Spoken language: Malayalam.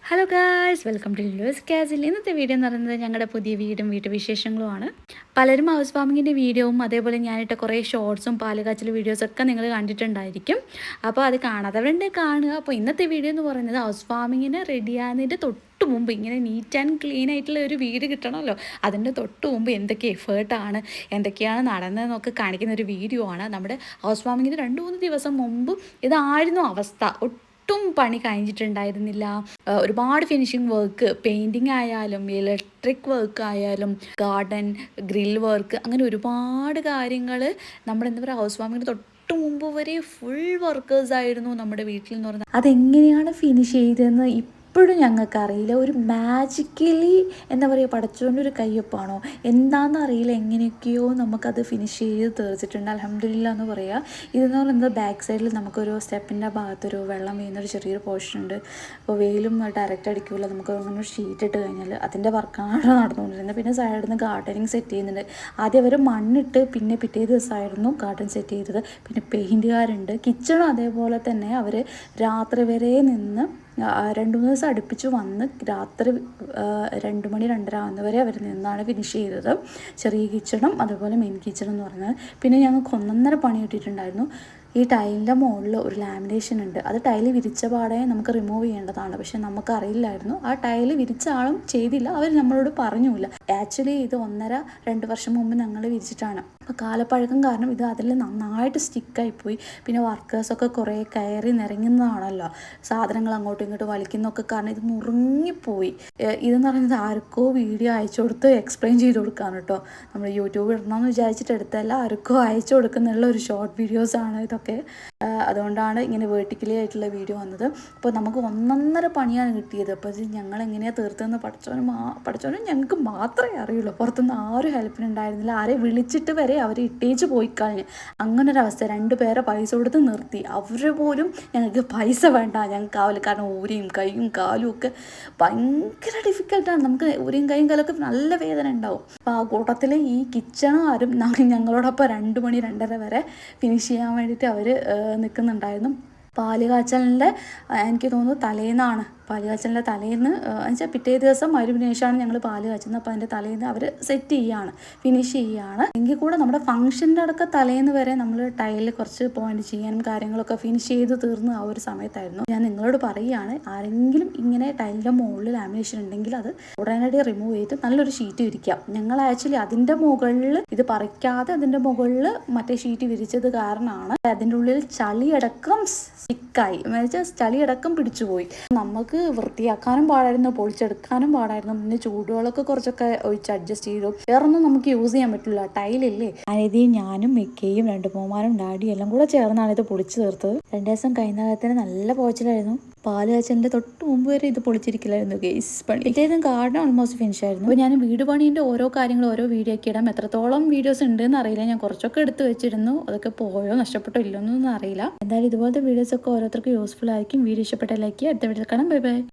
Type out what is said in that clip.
Hello guys, welcome to Loose Castle. ഇന്നത്തെ വീഡിയോ എന്ന് പറയുന്നത് ഞങ്ങളുടെ പുതിയ വീടും വീട്ടുവിശേഷങ്ങളുമാണ്. പലരും ഹൗസ് വാമിങ്ങിൻ്റെ വീഡിയോവും അതേപോലെ ഞാനിട്ട കുറേ ഷോർട്സും പാലുകാച്ചൽ വീഡിയോസൊക്കെ നിങ്ങൾ കണ്ടിട്ടുണ്ടായിരിക്കും. അപ്പോൾ അത് കാണാത്തവരുണ്ട്, കാണുക. അപ്പോൾ ഇന്നത്തെ വീഡിയോ എന്ന് പറയുന്നത് ഹൗസ് വാമിങ്ങിന് റെഡിയാകുന്നതിൻ്റെ തൊട്ട് മുമ്പ് ഇങ്ങനെ നീറ്റ് ആൻഡ് ക്ലീൻ ആയിട്ടുള്ള ഒരു വീട് കിട്ടണമല്ലോ, അതിൻ്റെ തൊട്ട് മുമ്പ് എന്തൊക്കെ എഫേർട്ടാണ്, എന്തൊക്കെയാണ് നടന്നതെന്നൊക്കെ കാണിക്കുന്ന ഒരു വീഡിയോ ആണ്. നമ്മുടെ ഹൗസ് വാമിങ്ങിന് 2-3 ദിവസം മുമ്പ് ഇതായിരുന്നു അവസ്ഥ. ഒട്ടും പണി കഴിഞ്ഞിട്ടുണ്ടായിരുന്നില്ല. ഒരുപാട് ഫിനിഷിങ് വർക്ക്, പെയിൻറ്റിങ് ആയാലും ഇലക്ട്രിക് വർക്ക് ആയാലും ഗാർഡൻ ഗ്രിൽ വർക്ക്, അങ്ങനെ ഒരുപാട് കാര്യങ്ങൾ നമ്മുടെ എന്താ പറയുക ഹൗസ് വാമിങ്ങിന് തൊട്ട് മുമ്പ് വരെ ഫുൾ വർക്കേഴ്സ് ആയിരുന്നു നമ്മുടെ വീട്ടിൽ എന്ന് പറയുന്നത്. അതെങ്ങനെയാണ് ഫിനിഷ് ചെയ്തതെന്ന് ഇപ്പോഴും ഞങ്ങൾക്കറിയില്ല. ഒരു മാജിക്കലി എന്താ പറയുക, പടച്ചോൻ്റെ ഒരു കയ്യൊപ്പാണോ എന്താണെന്ന് അറിയില്ല, എങ്ങനെയൊക്കെയോ നമുക്കത് ഫിനിഷ് ചെയ്ത് തീർച്ചിട്ടുണ്ട്. അൽഹംദുലില്ലാ എന്ന് പറയുക. ഇതെന്ന് പറയുന്നത് ബാക്ക് സൈഡിൽ നമുക്കൊരു സ്റ്റെപ്പിൻ്റെ ഭാഗത്തൊരു വെള്ളം വീഴുന്നൊരു ചെറിയൊരു പോർഷൻ ഉണ്ട്. അപ്പോൾ വെയിലും ഡയറക്റ്റ് അടിക്കില്ല, നമുക്ക് അങ്ങനെ ഒരു ഷീറ്റ് ഇട്ട് കഴിഞ്ഞാൽ അതിൻ്റെ വർക്കാണ് നടന്നുകൊണ്ടിരുന്നത്. പിന്നെ സൈഡിൽ നിന്ന് ഗാർഡനിങ് സെറ്റ് ചെയ്യുന്നുണ്ട്. ആദ്യം അവർ മണ്ണിട്ട്, പിന്നെ പിറ്റേ ദിവസമായിരുന്നു ഗാർഡൻ സെറ്റ് ചെയ്തത്. പിന്നെ പെയിൻറ്റുകാരുണ്ട്. കിച്ചണും അതേപോലെ തന്നെ അവർ രാത്രി വരെ നിന്ന് 2-3 ദിവസം അടുപ്പിച്ച് വന്ന് രാത്രി 2 മണി 2:30 ആവുന്നവരെ അവർ നിന്നാണ് ഫിനിഷ് ചെയ്തത്. ചെറിയ കിച്ചണും അതുപോലെ മെയിൻ കിച്ചണും എന്ന് പറയുന്നത്. പിന്നെ ഞങ്ങൾക്ക് 1.5 പണി കിട്ടിയിട്ടുണ്ടായിരുന്നു. ഈ ടൈലിൻ്റെ മുകളിൽ ഒരു ലാമിനേഷൻ ഉണ്ട്. അത് ടൈല് വിരിച്ച പാടെ നമുക്ക് റിമൂവ് ചെയ്യേണ്ടതാണ്. പക്ഷെ നമുക്കറിയില്ലായിരുന്നു. ആ ടൈല് വിരിച്ച ആളും ചെയ്തില്ല, അവർ നമ്മളോട് പറഞ്ഞില്ല. ആക്ച്വലി ഇത് 1.5-2 വർഷം മുമ്പ് ഞങ്ങൾ വിരിച്ചിട്ടാണ്. അപ്പോൾ കാലപ്പഴക്കം കാരണം ഇത് അതിൽ നന്നായിട്ട് സ്റ്റിക്കായിപ്പോയി. പിന്നെ വർക്കേഴ്സൊക്കെ കുറേ കയറി നിറങ്ങുന്നതാണല്ലോ, സാധനങ്ങൾ അങ്ങോട്ടും ഇങ്ങോട്ടും വലിക്കുന്നതൊക്കെ കാരണം ഇത് നുറുങ്ങിപ്പോയി. ഇതെന്ന് പറയുന്നത് ആർക്കോ വീഡിയോ അയച്ചു കൊടുത്ത് എക്സ്പ്ലെയിൻ ചെയ്ത് കൊടുക്കാണ് കേട്ടോ. നമ്മൾ യൂട്യൂബ് ഇടണമെന്ന് വിചാരിച്ചിട്ട് എടുത്തല്ല, ആർക്കോ അയച്ചു കൊടുക്കുന്നുള്ള ഒരു ഷോർട്ട് വീഡിയോസാണ് ഇതൊക്കെ. അതുകൊണ്ടാണ് ഇങ്ങനെ വേർട്ടിക്കലി ആയിട്ടുള്ള വീഡിയോ വന്നത്. അപ്പോൾ നമുക്ക് 1.5 പണിയാണ് കിട്ടിയത്. അപ്പോൾ ഇത് ഞങ്ങൾ എങ്ങനെയാണ് തീർത്തതെന്ന് പഠിച്ചോനും ഞങ്ങൾക്ക് മാത്രമേ അറിയുള്ളൂ. പുറത്തുനിന്ന് ആരും ഹെൽപ്പിനുണ്ടായിരുന്നില്ല. ആരെ വിളിച്ചിട്ട് വരെ അവർ ഇട്ടേച്ച് പോയി കഴിഞ്ഞ് അങ്ങനൊരവസ്ഥ. 2 പേരെ പൈസ കൊടുത്ത് നിർത്തി. അവർ പോലും ഞങ്ങൾക്ക് പൈസ വേണ്ട, ഞങ്ങൾക്ക് ആവില്ല. കാരണം ഊരിയും കൈയും കാലും ഒക്കെ ഭയങ്കര ഡിഫിക്കൽട്ടാണ്. നമുക്ക് ഊരിയും കൈയും കാലൊക്കെ നല്ല വേദന ഉണ്ടാവും. അപ്പോൾ ആ കൂട്ടത്തിൽ ഈ കിച്ചണും ആരും ഞങ്ങളോടൊപ്പം 2 മണി 2:30 വരെ ഫിനിഷ് ചെയ്യാൻ വേണ്ടിയിട്ട് അവർ നിൽക്കുന്നുണ്ടായിരുന്നു. പാലുകാച്ചലിൻ്റെ എനിക്ക് തോന്നുന്നു തലേന്നാണ്. പാലുകാച്ചലിൻ്റെ തലേന്ന് എന്നുവെച്ചാൽ പിറ്റേ ദിവസം മരുവിന് ശേഷമാണ് ഞങ്ങൾ പാല് കാച്ചുന്നത്. അപ്പോൾ അതിൻ്റെ തലേന്ന് അവർ സെറ്റ് ചെയ്യുകയാണ്, ഫിനിഷ് ചെയ്യുകയാണ്. എങ്കിൽ കൂടെ നമ്മുടെ ഫംഗ്ഷൻ്റെ അടക്കം തലേന്ന് വരെ നമ്മൾ ടൈലിൽ കുറച്ച് പോയിന്റ് ചെയ്യാനും കാര്യങ്ങളൊക്കെ ഫിനിഷ് ചെയ്ത് തീർന്ന് ആ ഒരു സമയത്തായിരുന്നു. ഞാൻ നിങ്ങളോട് പറയുകയാണ്, ആരെങ്കിലും ഇങ്ങനെ ടൈലിൻ്റെ മുകളിൽ ലാമിനേഷൻ ഉണ്ടെങ്കിൽ അത് ഉടനടി റിമൂവ് ചെയ്ത് നല്ലൊരു ഷീറ്റ് വിരിക്കാം. ഞങ്ങൾ ആക്ച്വലി അതിൻ്റെ മുകളിൽ ഇത് പറിക്കാതെ അതിൻ്റെ മുകളിൽ മറ്റേ ഷീറ്റ് വിരിച്ചത് കാരണമാണ് അതിൻ്റെ ഉള്ളിൽ ചളിയടക്കം സ്റ്റിക്കായി, എന്നുവെച്ചാൽ ചളിയടക്കം പിടിച്ചുപോയി. നമുക്ക് വൃത്തിയാക്കാനും പാടായിരുന്നു, പൊളിച്ചെടുക്കാനും പാടായിരുന്നു. പിന്നെ ചൂടുവെള്ളമൊക്കെ കുറച്ചൊക്കെ ഒഴിച്ച് അഡ്ജസ്റ്റ് ചെയ്തു. വേറൊന്നും നമുക്ക് യൂസ് ചെയ്യാൻ പറ്റില്ല, ടൈലില്ലേ. അനിയതിയും ഞാനും മിക്കയും 2 മോന്മാരും ഡാഡിയും എല്ലാം കൂടെ ചേർന്നാണ് ഇത് പൊളിച്ചു തീർത്തത്. 2 ദിവസം കഴിഞ്ഞ നല്ല പോച്ചിലായിരുന്നു. പാല് കാച്ചലിൻ്റെ തൊട്ട് മുമ്പ് വരെ ഇത് പൊളിച്ചിരിക്കില്ലായിരുന്നു ഗെയ്സ്. പണി ഇതേതും ഗാർഡൻ ഓൾമോസ്റ്റ് ഫിനിഷ് ആയിരുന്നു. അപ്പോൾ ഞാൻ വീട് പണീൻ്റെ ഓരോ കാര്യങ്ങളും ഓരോ വീഡിയോ ഒക്കെ ഇടാം. എത്രത്തോളം വീഡിയോസ് ഉണ്ടെന്ന് അറിയില്ല. ഞാൻ കുറച്ചൊക്കെ എടുത്ത് വെച്ചിരുന്നു. അതൊക്കെ പോയോ നഷ്ടപ്പെട്ടോ ഇല്ലൊന്നും അറിയില്ല. എന്തായാലും ഇതുപോലത്തെ വീഡിയോസൊക്കെ ഓരോരുത്തർക്ക് യൂസ്ഫുൾ ആയിരിക്കും. വീഡിയോ ഇഷ്ടപ്പെട്ട ലൈക്ക് ചെയ്യുക. അടുത്ത വീഡിയോയിൽ കാണാം. Bye bye.